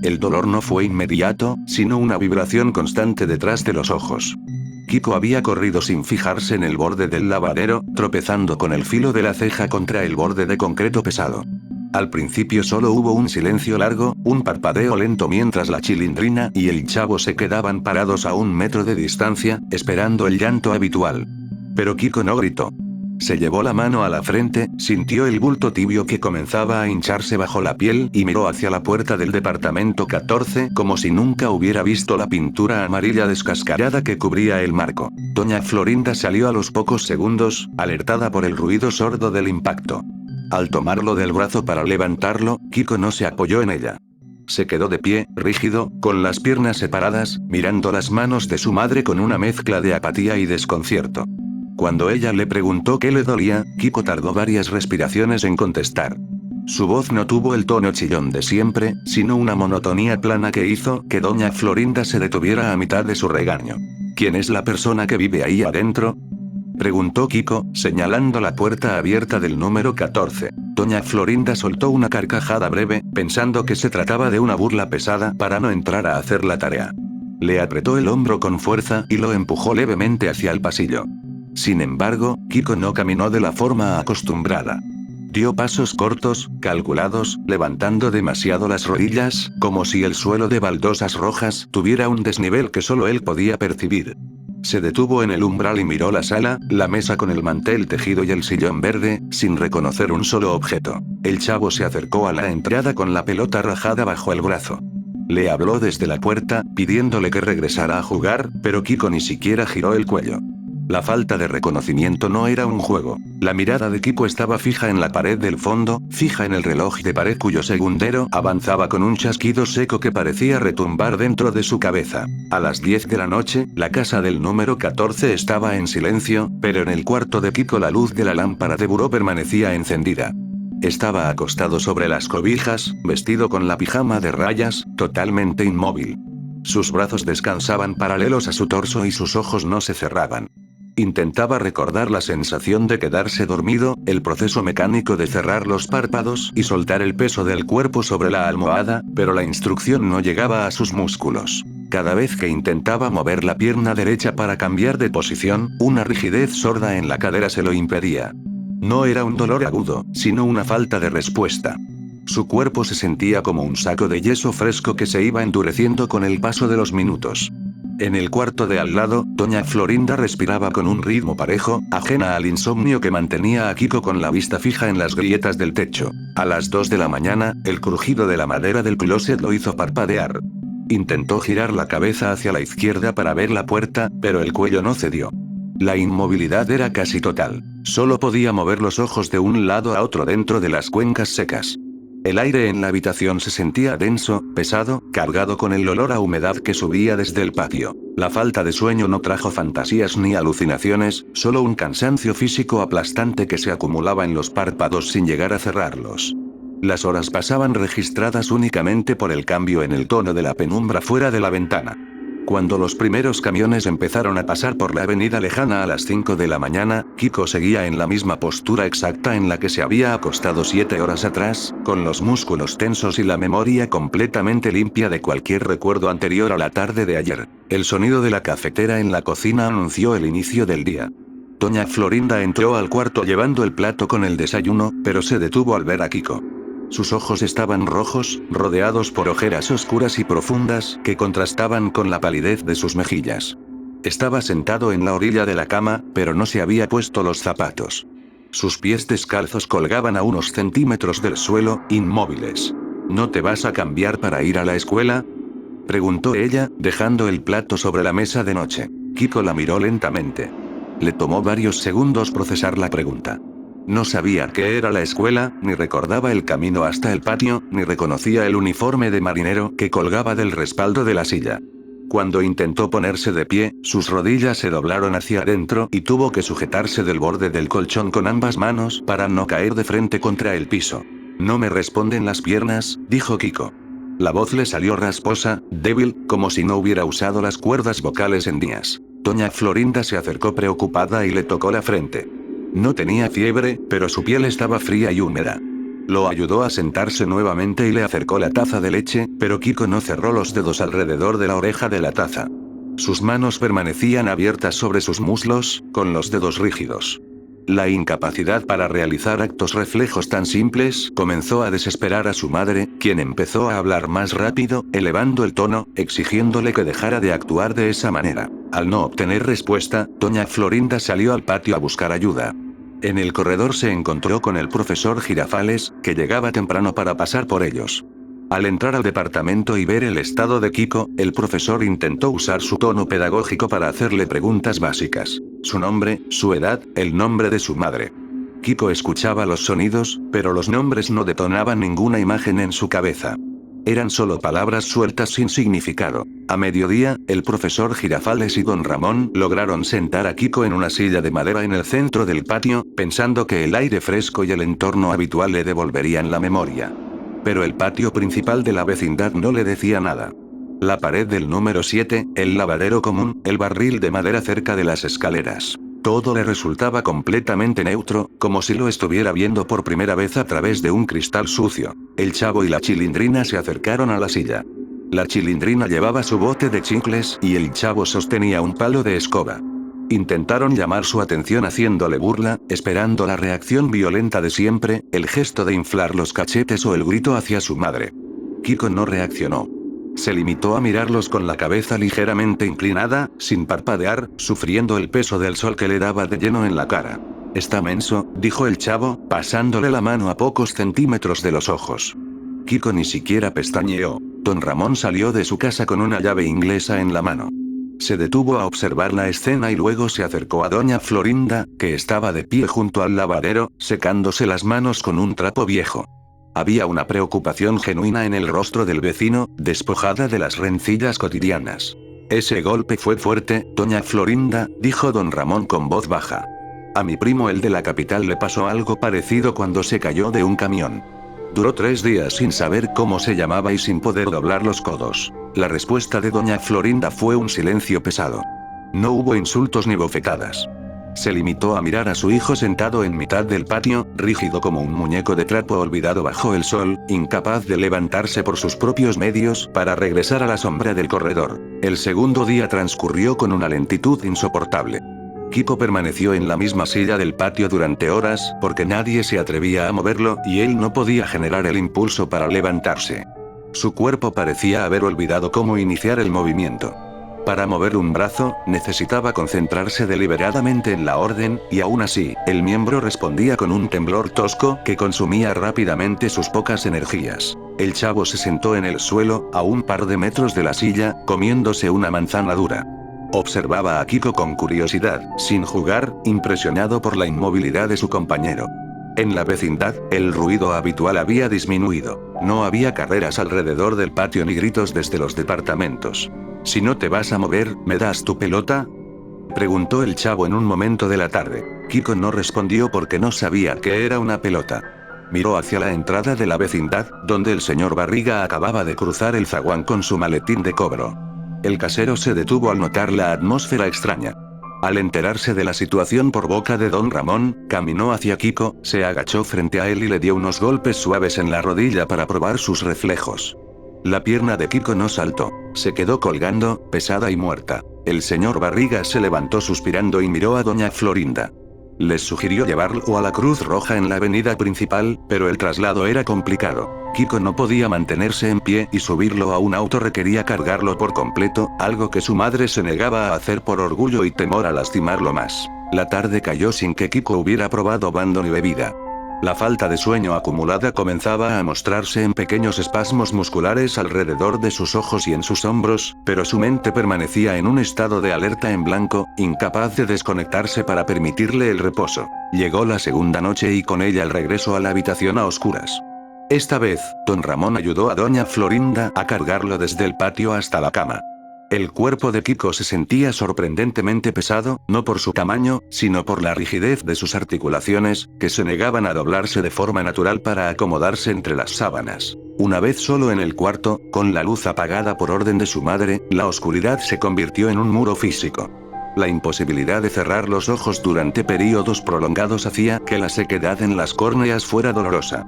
El dolor no fue inmediato, sino una vibración constante detrás de los ojos. Kiko había corrido sin fijarse en el borde del lavadero, tropezando con el filo de la ceja contra el borde de concreto pesado. Al principio solo hubo un silencio largo, un parpadeo lento mientras la Chilindrina y el Chavo se quedaban parados a 1 metro de distancia, esperando el llanto habitual. Pero Kiko no gritó. Se llevó la mano a la frente, sintió el bulto tibio que comenzaba a hincharse bajo la piel y miró hacia la puerta del departamento 14 como si nunca hubiera visto la pintura amarilla descascarada que cubría el marco. Doña Florinda salió a los pocos segundos, alertada por el ruido sordo del impacto. Al tomarlo del brazo para levantarlo, Kiko no se apoyó en ella. Se quedó de pie, rígido, con las piernas separadas, mirando las manos de su madre con una mezcla de apatía y desconcierto. Cuando ella le preguntó qué le dolía, Kiko tardó varias respiraciones en contestar. Su voz no tuvo el tono chillón de siempre, sino una monotonía plana que hizo que doña Florinda se detuviera a mitad de su regaño. ¿Quién es la persona que vive ahí adentro?, preguntó Kiko, señalando la puerta abierta del número 14. Doña Florinda soltó una carcajada breve, pensando que se trataba de una burla pesada para no entrar a hacer la tarea. Le apretó el hombro con fuerza y lo empujó levemente hacia el pasillo. Sin embargo, Kiko no caminó de la forma acostumbrada. Dio pasos cortos, calculados, levantando demasiado las rodillas, como si el suelo de baldosas rojas tuviera un desnivel que solo él podía percibir. Se detuvo en el umbral y miró la sala, la mesa con el mantel tejido y el sillón verde, sin reconocer un solo objeto. El Chavo se acercó a la entrada con la pelota rajada bajo el brazo. Le habló desde la puerta, pidiéndole que regresara a jugar, pero Kiko ni siquiera giró el cuello. La falta de reconocimiento no era un juego. La mirada de Kiko estaba fija en la pared del fondo, fija en el reloj de pared cuyo segundero avanzaba con un chasquido seco que parecía retumbar dentro de su cabeza. A las 10 de la noche, la casa del número 14 estaba en silencio, pero en el cuarto de Kiko la luz de la lámpara de buró permanecía encendida. Estaba acostado sobre las cobijas, vestido con la pijama de rayas, totalmente inmóvil. Sus brazos descansaban paralelos a su torso y sus ojos no se cerraban. Intentaba recordar la sensación de quedarse dormido, el proceso mecánico de cerrar los párpados y soltar el peso del cuerpo sobre la almohada, pero la instrucción no llegaba a sus músculos. Cada vez que intentaba mover la pierna derecha para cambiar de posición, una rigidez sorda en la cadera se lo impedía. No era un dolor agudo, sino una falta de respuesta. Su cuerpo se sentía como un saco de yeso fresco que se iba endureciendo con el paso de los minutos. En el cuarto de al lado, doña Florinda respiraba con un ritmo parejo, ajena al insomnio que mantenía a Kiko con la vista fija en las grietas del techo. A las 2 de la mañana, el crujido de la madera del closet lo hizo parpadear. Intentó girar la cabeza hacia la izquierda para ver la puerta, pero el cuello no cedió. La inmovilidad era casi total. Solo podía mover los ojos de un lado a otro dentro de las cuencas secas. El aire en la habitación se sentía denso, pesado, cargado con el olor a humedad que subía desde el patio. La falta de sueño no trajo fantasías ni alucinaciones, solo un cansancio físico aplastante que se acumulaba en los párpados sin llegar a cerrarlos. Las horas pasaban registradas únicamente por el cambio en el tono de la penumbra fuera de la ventana. Cuando los primeros camiones empezaron a pasar por la avenida lejana a las 5 de la mañana, Kiko seguía en la misma postura exacta en la que se había acostado 7 horas atrás, con los músculos tensos y la memoria completamente limpia de cualquier recuerdo anterior a la tarde de ayer. El sonido de la cafetera en la cocina anunció el inicio del día. Doña Florinda entró al cuarto llevando el plato con el desayuno, pero se detuvo al ver a Kiko. Sus ojos estaban rojos, rodeados por ojeras oscuras y profundas que contrastaban con la palidez de sus mejillas. Estaba sentado en la orilla de la cama, pero no se había puesto los zapatos. Sus pies descalzos colgaban a unos centímetros del suelo, inmóviles. ¿No te vas a cambiar para ir a la escuela?, preguntó ella, dejando el plato sobre la mesa de noche. Kiko la miró lentamente. Le tomó varios segundos procesar la pregunta. No sabía qué era la escuela, ni recordaba el camino hasta el patio, ni reconocía el uniforme de marinero que colgaba del respaldo de la silla. Cuando intentó ponerse de pie, sus rodillas se doblaron hacia adentro y tuvo que sujetarse del borde del colchón con ambas manos para no caer de frente contra el piso. No me responden las piernas, dijo Kiko. La voz le salió rasposa, débil, como si no hubiera usado las cuerdas vocales en días. Doña Florinda se acercó preocupada y le tocó la frente. No tenía fiebre, pero su piel estaba fría y húmeda. Lo ayudó a sentarse nuevamente y le acercó la taza de leche, pero Kiko no cerró los dedos alrededor de la oreja de la taza. Sus manos permanecían abiertas sobre sus muslos, con los dedos rígidos. La incapacidad para realizar actos reflejos tan simples comenzó a desesperar a su madre, quien empezó a hablar más rápido, elevando el tono, exigiéndole que dejara de actuar de esa manera. Al no obtener respuesta, doña Florinda salió al patio a buscar ayuda. En el corredor se encontró con el profesor Girafales, que llegaba temprano para pasar por ellos. Al entrar al departamento y ver el estado de Kiko, el profesor intentó usar su tono pedagógico para hacerle preguntas básicas. Su nombre, su edad, el nombre de su madre. Kiko escuchaba los sonidos, pero los nombres no detonaban ninguna imagen en su cabeza. Eran solo palabras sueltas sin significado. A mediodía, el profesor Girafales y don Ramón lograron sentar a Kiko en una silla de madera en el centro del patio, pensando que el aire fresco y el entorno habitual le devolverían la memoria. Pero el patio principal de la vecindad no le decía nada. La pared del número 7, el lavadero común, el barril de madera cerca de las escaleras. Todo le resultaba completamente neutro, como si lo estuviera viendo por primera vez a través de un cristal sucio. El chavo y la chilindrina se acercaron a la silla. La chilindrina llevaba su bote de chicles y el chavo sostenía un palo de escoba. Intentaron llamar su atención haciéndole burla, esperando la reacción violenta de siempre, el gesto de inflar los cachetes o el grito hacia su madre. Kiko no reaccionó. Se limitó a mirarlos con la cabeza ligeramente inclinada, sin parpadear, sufriendo el peso del sol que le daba de lleno en la cara. «Está menso», dijo el chavo, pasándole la mano a pocos centímetros de los ojos. Kiko ni siquiera pestañeó. Don Ramón salió de su casa con una llave inglesa en la mano. Se detuvo a observar la escena y luego se acercó a doña Florinda, que estaba de pie junto al lavadero, secándose las manos con un trapo viejo. Había una preocupación genuina en el rostro del vecino, despojada de las rencillas cotidianas. «Ese golpe fue fuerte, doña Florinda», dijo don Ramón con voz baja. «A mi primo el de la capital le pasó algo parecido cuando se cayó de un camión. Duró 3 días sin saber cómo se llamaba y sin poder doblar los codos». La respuesta de doña Florinda fue un silencio pesado. No hubo insultos ni bofetadas. Se limitó a mirar a su hijo sentado en mitad del patio, rígido como un muñeco de trapo olvidado bajo el sol, incapaz de levantarse por sus propios medios para regresar a la sombra del corredor. El segundo día transcurrió con una lentitud insoportable. Kiko permaneció en la misma silla del patio durante horas, porque nadie se atrevía a moverlo, y él no podía generar el impulso para levantarse. Su cuerpo parecía haber olvidado cómo iniciar el movimiento. Para mover un brazo, necesitaba concentrarse deliberadamente en la orden, y aún así, el miembro respondía con un temblor tosco que consumía rápidamente sus pocas energías. El chavo se sentó en el suelo, a un par de metros de la silla, comiéndose una manzana dura. Observaba a Kiko con curiosidad, sin jugar, impresionado por la inmovilidad de su compañero. En la vecindad, el ruido habitual había disminuido. No había carreras alrededor del patio ni gritos desde los departamentos. «Si no te vas a mover, ¿me das tu pelota?», preguntó el chavo en un momento de la tarde. Kiko no respondió porque no sabía qué era una pelota. Miró hacia la entrada de la vecindad, donde el señor Barriga acababa de cruzar el zaguán con su maletín de cobro. El casero se detuvo al notar la atmósfera extraña. Al enterarse de la situación por boca de don Ramón, caminó hacia Kiko, se agachó frente a él y le dio unos golpes suaves en la rodilla para probar sus reflejos. La pierna de Kiko no saltó. Se quedó colgando, pesada y muerta. El señor Barriga se levantó suspirando y miró a doña Florinda. Les sugirió llevarlo a la Cruz Roja en la avenida principal, pero el traslado era complicado. Kiko no podía mantenerse en pie y subirlo a un auto requería cargarlo por completo, algo que su madre se negaba a hacer por orgullo y temor a lastimarlo más. La tarde cayó sin que Kiko hubiera probado bando ni bebida. La falta de sueño acumulada comenzaba a mostrarse en pequeños espasmos musculares alrededor de sus ojos y en sus hombros, pero su mente permanecía en un estado de alerta en blanco, incapaz de desconectarse para permitirle el reposo. Llegó la segunda noche y con ella el regreso a la habitación a oscuras. Esta vez, don Ramón ayudó a doña Florinda a cargarlo desde el patio hasta la cama. El cuerpo de Kiko se sentía sorprendentemente pesado, no por su tamaño, sino por la rigidez de sus articulaciones, que se negaban a doblarse de forma natural para acomodarse entre las sábanas. Una vez solo en el cuarto, con la luz apagada por orden de su madre, la oscuridad se convirtió en un muro físico. La imposibilidad de cerrar los ojos durante períodos prolongados hacía que la sequedad en las córneas fuera dolorosa.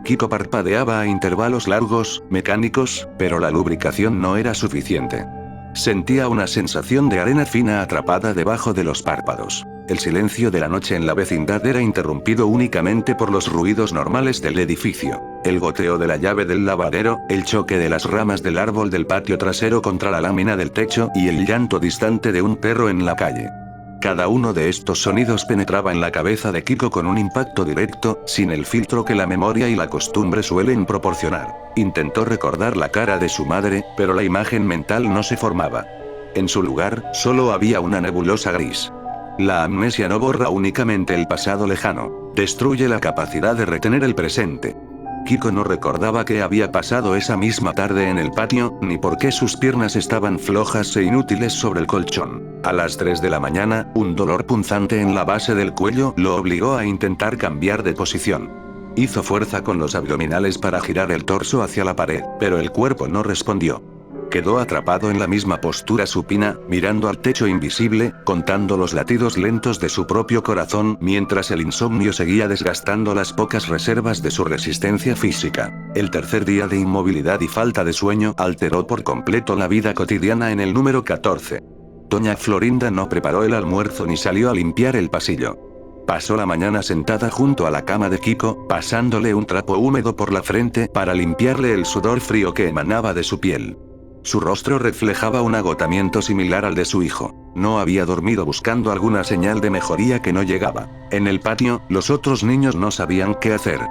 Kiko parpadeaba a intervalos largos, mecánicos, pero la lubricación no era suficiente. Sentía una sensación de arena fina atrapada debajo de los párpados. El silencio de la noche en la vecindad era interrumpido únicamente por los ruidos normales del edificio. El goteo de la llave del lavadero, el choque de las ramas del árbol del patio trasero contra la lámina del techo y el llanto distante de un perro en la calle. Cada uno de estos sonidos penetraba en la cabeza de Kiko con un impacto directo, sin el filtro que la memoria y la costumbre suelen proporcionar. Intentó recordar la cara de su madre, pero la imagen mental no se formaba. En su lugar, solo había una nebulosa gris. La amnesia no borra únicamente el pasado lejano, destruye la capacidad de retener el presente. Kiko no recordaba qué había pasado esa misma tarde en el patio, ni por qué sus piernas estaban flojas e inútiles sobre el colchón. A las 3 de la mañana, un dolor punzante en la base del cuello lo obligó a intentar cambiar de posición. Hizo fuerza con los abdominales para girar el torso hacia la pared, pero el cuerpo no respondió. Quedó atrapado en la misma postura supina, mirando al techo invisible, contando los latidos lentos de su propio corazón mientras el insomnio seguía desgastando las pocas reservas de su resistencia física. El tercer día de inmovilidad y falta de sueño alteró por completo la vida cotidiana en el número 14. Doña Florinda no preparó el almuerzo ni salió a limpiar el pasillo. Pasó la mañana sentada junto a la cama de Kiko, pasándole un trapo húmedo por la frente para limpiarle el sudor frío que emanaba de su piel. Su rostro reflejaba un agotamiento similar al de su hijo. No había dormido buscando alguna señal de mejoría que no llegaba. En el patio, los otros niños no sabían qué hacer.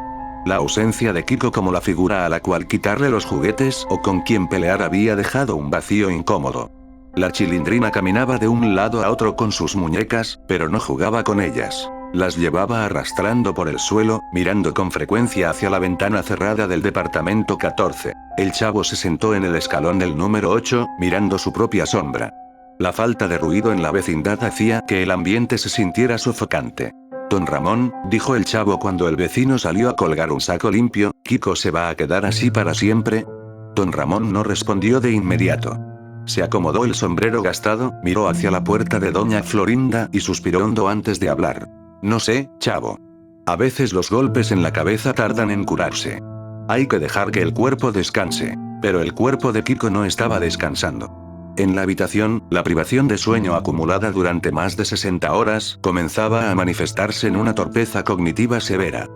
La ausencia de Kiko como la figura a la cual quitarle los juguetes o con quien pelear había dejado un vacío incómodo. La chilindrina caminaba de un lado a otro con sus muñecas, pero no jugaba con ellas. Las llevaba arrastrando por el suelo, mirando con frecuencia hacia la ventana cerrada del departamento 14. El chavo se sentó en el escalón del número 8, mirando su propia sombra. La falta de ruido en la vecindad hacía que el ambiente se sintiera sofocante. Don Ramón, dijo el chavo cuando el vecino salió a colgar un saco limpio, ¿Kiko se va a quedar así para siempre? Don Ramón no respondió de inmediato. Se acomodó el sombrero gastado, miró hacia la puerta de Doña Florinda y suspiró hondo antes de hablar. No sé, chavo. A veces los golpes en la cabeza tardan en curarse. Hay que dejar que el cuerpo descanse. Pero el cuerpo de Kiko no estaba descansando. En la habitación, la privación de sueño acumulada durante más de 60 horas comenzaba a manifestarse en una torpeza cognitiva severa.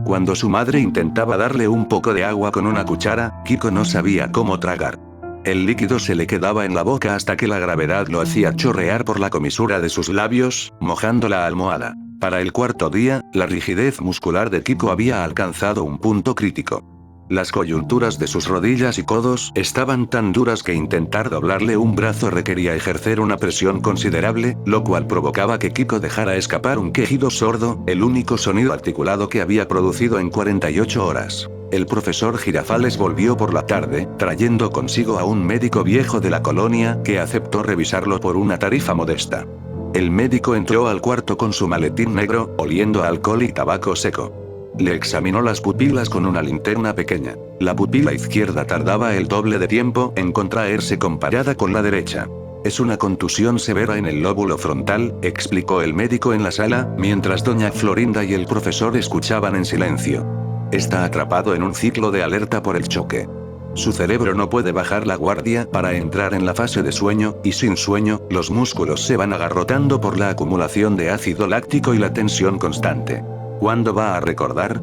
Cuando su madre intentaba darle un poco de agua con una cuchara, Kiko no sabía cómo tragar. El líquido se le quedaba en la boca hasta que la gravedad lo hacía chorrear por la comisura de sus labios, mojando la almohada. Para el cuarto día, la rigidez muscular de Kiko había alcanzado un punto crítico. Las coyunturas de sus rodillas y codos estaban tan duras que intentar doblarle un brazo requería ejercer una presión considerable, lo cual provocaba que Kiko dejara escapar un quejido sordo, el único sonido articulado que había producido en 48 horas. El profesor Girafales volvió por la tarde, trayendo consigo a un médico viejo de la colonia, que aceptó revisarlo por una tarifa modesta. El médico entró al cuarto con su maletín negro, oliendo a alcohol y tabaco seco. Le examinó las pupilas con una linterna pequeña. La pupila izquierda tardaba el doble de tiempo en contraerse comparada con la derecha. Es una contusión severa en el lóbulo frontal, explicó el médico en la sala, mientras Doña Florinda y el profesor escuchaban en silencio. Está atrapado en un ciclo de alerta por el choque. Su cerebro no puede bajar la guardia para entrar en la fase de sueño, y sin sueño, los músculos se van agarrotando por la acumulación de ácido láctico y la tensión constante. ¿Cuándo va a recordar?,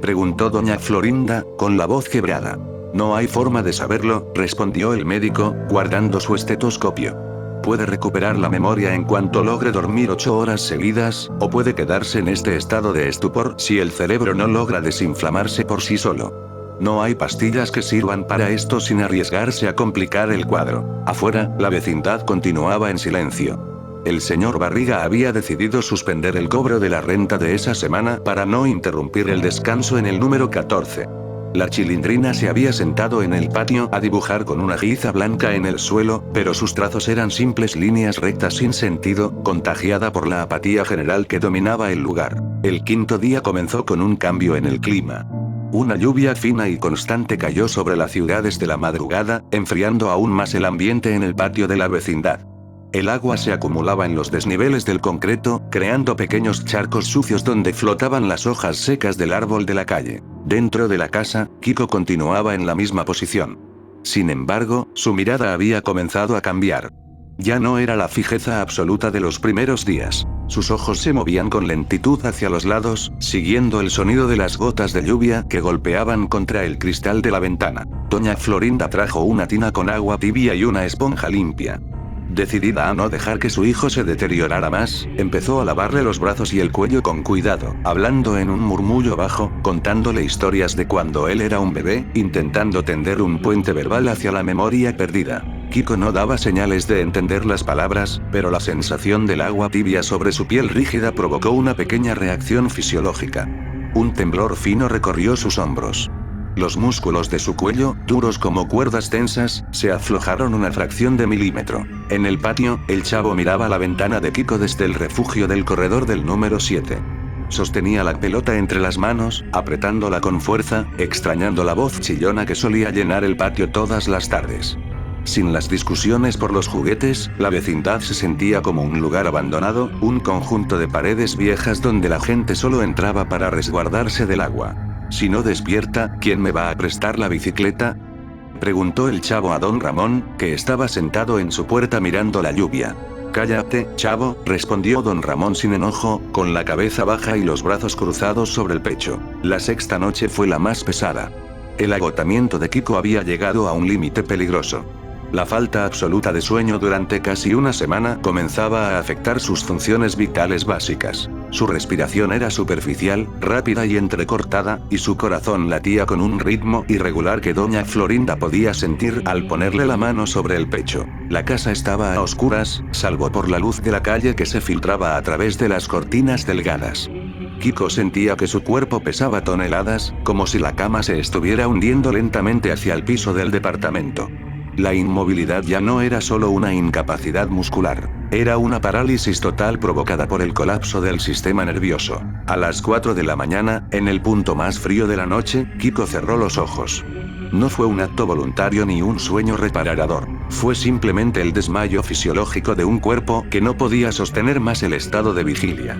preguntó Doña Florinda, con la voz quebrada. No hay forma de saberlo, respondió el médico, guardando su estetoscopio. Puede recuperar la memoria en cuanto logre dormir 8 horas seguidas, o puede quedarse en este estado de estupor si el cerebro no logra desinflamarse por sí solo. No hay pastillas que sirvan para esto sin arriesgarse a complicar el cuadro. Afuera, la vecindad continuaba en silencio. El señor Barriga había decidido suspender el cobro de la renta de esa semana para no interrumpir el descanso en el número 14. La Chilindrina se había sentado en el patio a dibujar con una tiza blanca en el suelo, pero sus trazos eran simples líneas rectas sin sentido, contagiada por la apatía general que dominaba el lugar. El quinto día comenzó con un cambio en el clima. Una lluvia fina y constante cayó sobre la ciudad desde la madrugada, enfriando aún más el ambiente en el patio de la vecindad. El agua se acumulaba en los desniveles del concreto, creando pequeños charcos sucios donde flotaban las hojas secas del árbol de la calle. Dentro de la casa, Kiko continuaba en la misma posición. Sin embargo, su mirada había comenzado a cambiar. Ya no era la fijeza absoluta de los primeros días. Sus ojos se movían con lentitud hacia los lados, siguiendo el sonido de las gotas de lluvia que golpeaban contra el cristal de la ventana. Doña Florinda trajo una tina con agua tibia y una esponja limpia. Decidida a no dejar que su hijo se deteriorara más, empezó a lavarle los brazos y el cuello con cuidado, hablando en un murmullo bajo, contándole historias de cuando él era un bebé, intentando tender un puente verbal hacia la memoria perdida. Kiko no daba señales de entender las palabras, pero la sensación del agua tibia sobre su piel rígida provocó una pequeña reacción fisiológica. Un temblor fino recorrió sus hombros. Los músculos de su cuello, duros como cuerdas tensas, se aflojaron una fracción de milímetro. En el patio, el chavo miraba la ventana de Kiko desde el refugio del corredor del número 7. Sostenía la pelota entre las manos, apretándola con fuerza, extrañando la voz chillona que solía llenar el patio todas las tardes. Sin las discusiones por los juguetes, la vecindad se sentía como un lugar abandonado, un conjunto de paredes viejas donde la gente solo entraba para resguardarse del agua. «Si no despierta, ¿quién me va a prestar la bicicleta?», preguntó el chavo a don Ramón, que estaba sentado en su puerta mirando la lluvia. «Cállate, chavo», respondió don Ramón sin enojo, con la cabeza baja y los brazos cruzados sobre el pecho. La sexta noche fue la más pesada. El agotamiento de Kiko había llegado a un límite peligroso. La falta absoluta de sueño durante casi una semana comenzaba a afectar sus funciones vitales básicas. Su respiración era superficial, rápida y entrecortada, y su corazón latía con un ritmo irregular que doña Florinda podía sentir al ponerle la mano sobre el pecho. La casa estaba a oscuras, salvo por la luz de la calle que se filtraba a través de las cortinas delgadas. Kiko sentía que su cuerpo pesaba toneladas, como si la cama se estuviera hundiendo lentamente hacia el piso del departamento. La inmovilidad ya no era solo una incapacidad muscular, era una parálisis total provocada por el colapso del sistema nervioso. A las 4 de la mañana, en el punto más frío de la noche, Kiko cerró los ojos. No fue un acto voluntario ni un sueño reparador, fue simplemente el desmayo fisiológico de un cuerpo que no podía sostener más el estado de vigilia.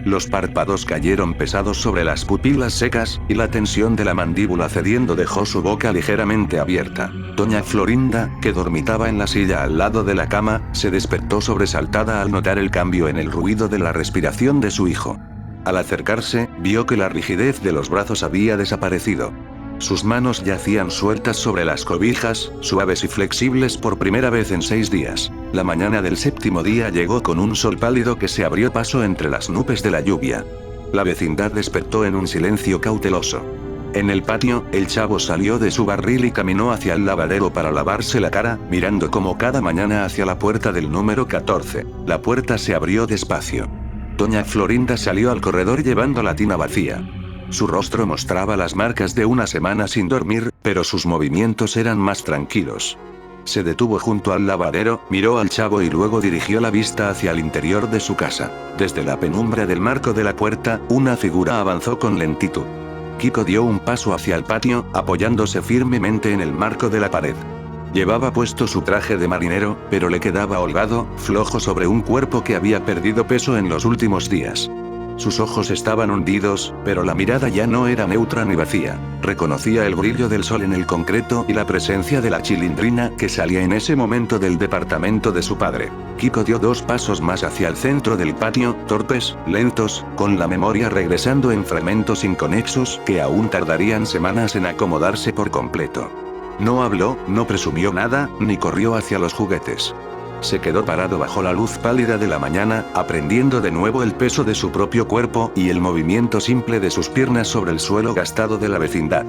Los párpados cayeron pesados sobre las pupilas secas, y la tensión de la mandíbula cediendo dejó su boca ligeramente abierta. Doña Florinda, que dormitaba en la silla al lado de la cama, se despertó sobresaltada al notar el cambio en el ruido de la respiración de su hijo. Al acercarse, vio que la rigidez de los brazos había desaparecido. Sus manos yacían sueltas sobre las cobijas, suaves y flexibles por primera vez en 6 días. La mañana del séptimo día llegó con un sol pálido que se abrió paso entre las nubes de la lluvia. La vecindad despertó en un silencio cauteloso. En el patio, el chavo salió de su barril y caminó hacia el lavadero para lavarse la cara, mirando como cada mañana hacia la puerta del número 14. La puerta se abrió despacio. Doña Florinda salió al corredor llevando la tina vacía. Su rostro mostraba las marcas de una semana sin dormir, pero sus movimientos eran más tranquilos. Se detuvo junto al lavadero, miró al chavo y luego dirigió la vista hacia el interior de su casa. Desde la penumbra del marco de la puerta, una figura avanzó con lentitud. Kiko dio un paso hacia el patio, apoyándose firmemente en el marco de la pared. Llevaba puesto su traje de marinero, pero le quedaba holgado, flojo sobre un cuerpo que había perdido peso en los últimos días. Sus ojos estaban hundidos, pero la mirada ya no era neutra ni vacía. Reconocía el brillo del sol en el concreto y la presencia de la Chilindrina que salía en ese momento del departamento de su padre. Kiko dio 2 pasos más hacia el centro del patio, torpes, lentos, con la memoria regresando en fragmentos inconexos que aún tardarían semanas en acomodarse por completo. No habló, no presumió nada, ni corrió hacia los juguetes. Se quedó parado bajo la luz pálida de la mañana, aprendiendo de nuevo el peso de su propio cuerpo y el movimiento simple de sus piernas sobre el suelo gastado de la vecindad.